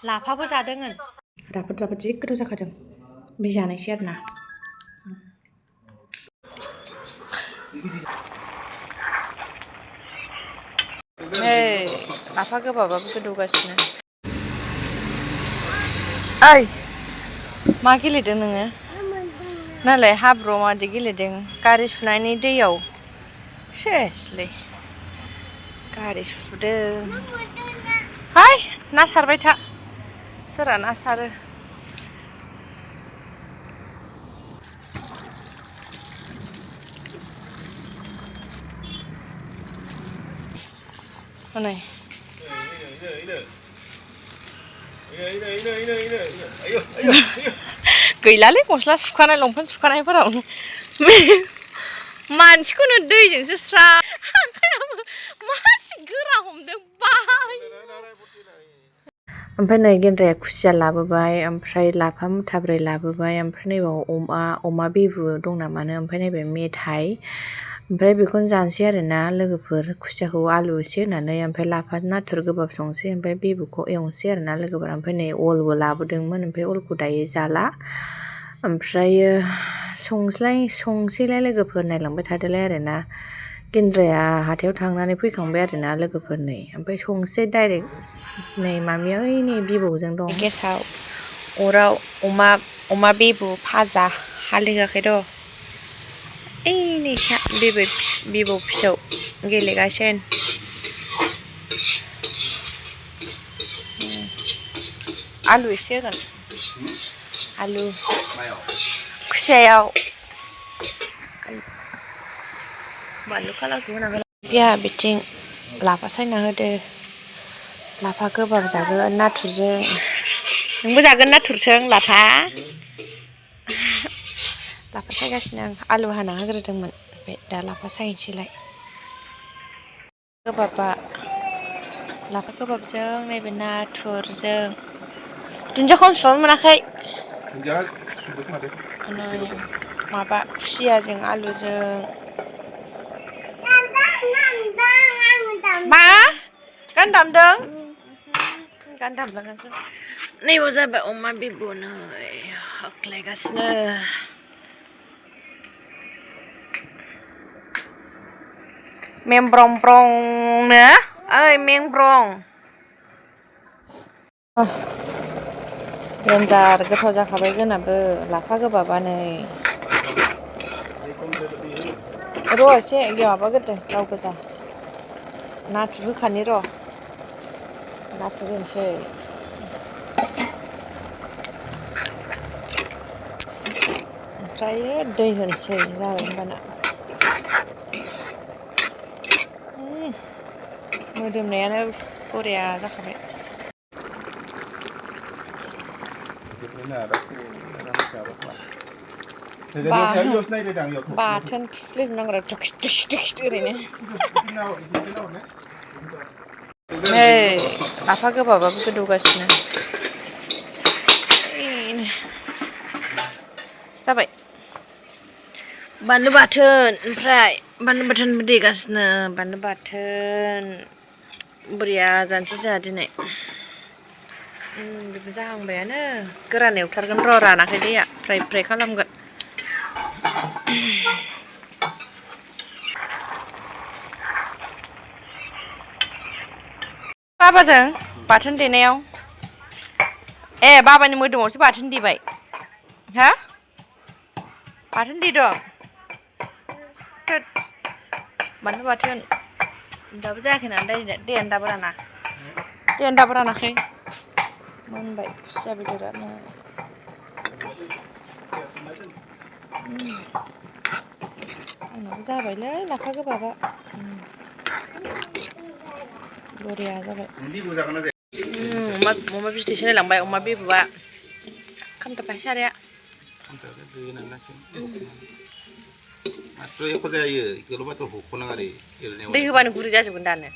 लाफाबो जादों राफोद राफोद जि गोथाव जाखादों बे जानायसै आरोना लाफा गोबाबाबो गोदौगासिनो ओइ मा गेलेदों नोङो नालाय हाब्रुआव मादि गेलेदों गारि सुनायनि दैयाव सेसलै गारि सुदों हाय ना सारबाय था सोरहा ना सारो हनै गैलालै गस्ला सुखानाय लंपेन्ट सुखानायफोरावनो मानसिखौनो दैजोंसो स्रा आखायाबो मासि गोरा हमदों बाय ओमफ्राय नै गेन्द्राया खुसिया लाबोबाय ओमफ्राय लाफा मुथाब्रै लाबोबाय ओमफ्राय नैबाव अमा बेबु दं नामानो ओमफ्राय नैबे मेथाइ ओमफ्राय बेखौनो जानोसै आरोना लोगोफोर खुसियाखौ आलु एसे होनानै ओमफ्राय लाफा नाथुर गोबाब संसै ओमफ्राय बेबुखौ एवनोसै आरोना लोगोफोर ओमफ्राय नै अलबो लाबोदोंमोन ओमफ्राय अलखौ दायो जाला ओमफ्रायो संसैलाय लोगोफोर नायलांबाय थादोलाय आरोना गेन्द्राया हाथायाव थांनानै फैखांबाय आरोना लोगोफोर नै ओमफ्राय संसै डाइरेक्ट नै मामिया ओइ नै बिबौजों दं गेसाव अराव अमा बेबु भाजा हालदै होआखै र' ओइ नै बिबौ फिसौ गेलेगासिनो आलु एसे होगोन आलु खुसियायाव बानलु खालाखौ होना होला बिथिं लाफा सायना होदो लाफा गोबाब जागोन नाथुरजों नोंबो जागोन नाथुरजों लाफा सायगासिनो आं आलु हाना होग्रोदोंमोन ओमफ्राय दा लाफा सायनोसैलाय लाफा गोबाबजों नैबे नाथुरजों दुन्दिया खनसेबाबो मोनाखै माबा खुसियाजों आलुजों मा गान दामदों गान दामलागासिनो नैबाव जाबाय अमा बेबु नै हख्लायगासिनो मेमब्रं ब्रंनो ओइ मेंब्रं देन्जार गोथाव जाखाबाय जोंनाबो लाफा गोबाबानो र' एसे माबाग्रोदो गाव गोजा नाथुर होखानि र' नाथुर होनोसै ओमफ्रायो दै होनोसै जाबाय होनबाना मोदोमनायानो बरिया जाखाबाय बाथोन थुफ्लेजोबनांगौ ओरैनो नै लाफा गोबाबाबो गोदौगासिनो जाबाय बानलु बाथोन ओमफ्राय बानलु बाथोन देगासिनो बानलु बाथोन बरिया जानोसै जोंहा दिनै बेबो जाहांबायानो गोरान एवथारगोन र' रानाखै दैया फ्राय खालामगोन बाबाजों बाथोन देनायाव बाबानि मोदोमावसो बाथोन देबाय हा बाथोन देदों बानलु बाथोन दाबो जायाखै ना दैयानो दाबो रानाखै मोनबाय खुसिया बेदरानो आंनाबो जाबायलै लाफा गोबाबा बरिया जाबाय अमा बिदैसो होलांबाय अमा बेबुआ खामथाबबाय साराया दै होबानो गुरै जाजोबगोन दानो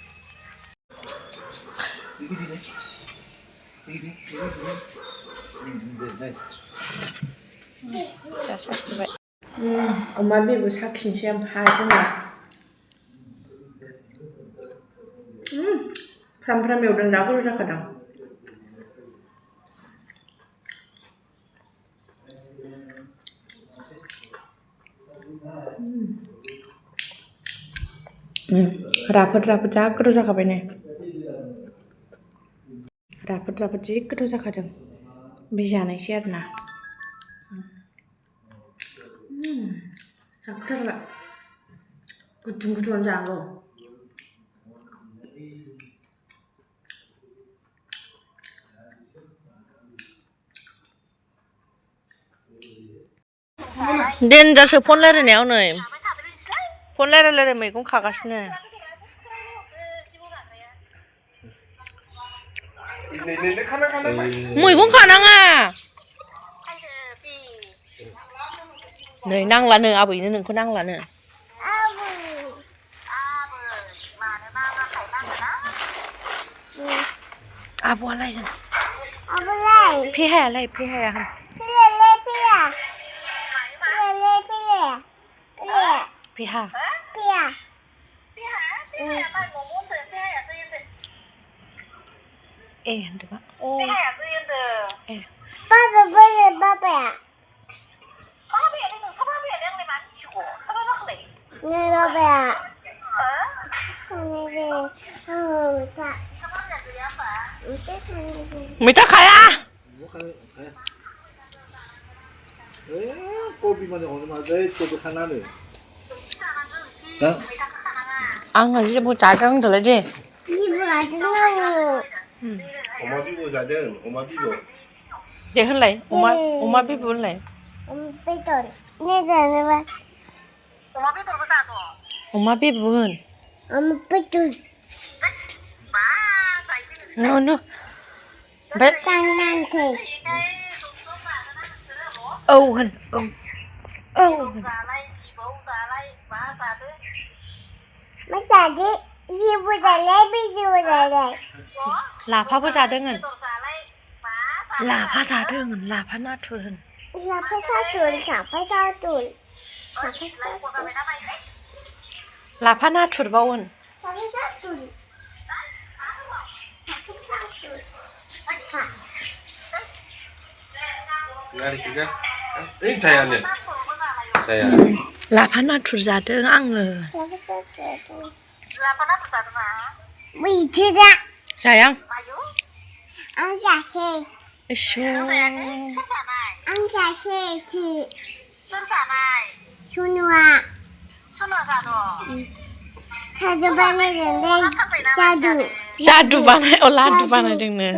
अमा बेबु साखिनोसै ओमफ्राय जोंना 프람 एवदों दा गोथाव जाखादों राफोद जा गोथाव जाखाबाय नै राफोद जि गोथाव जाखादों बे जानायसै आरोना जा गोथाव जाबाय गुदुं जानांगौ देनजारसो फन रायलायनायाव नै फन रायलाय मैगं खागासिनो मैगं खानाङा नै नांलानो आबैनो नोंखौ नांलानो आब'आलाय फेहायालाय फेहाया होन फेहा ए होनदों ए बाबाया मैथा खाया आंहा जेबो जादों होनदोंलाय दे अमा बिबु जादों अमा बिबु दे होनलाय अमा बिबु होनलाय अमा बिबु होन नो औ होन औ लाफाबो जादों होन लाफा जादों होन लाफा नाथुर होन लाफा नाथुरबाव होन लाफा नाथुर जादों आङो जाया आं जादु बानाय लादु बानायदोंनो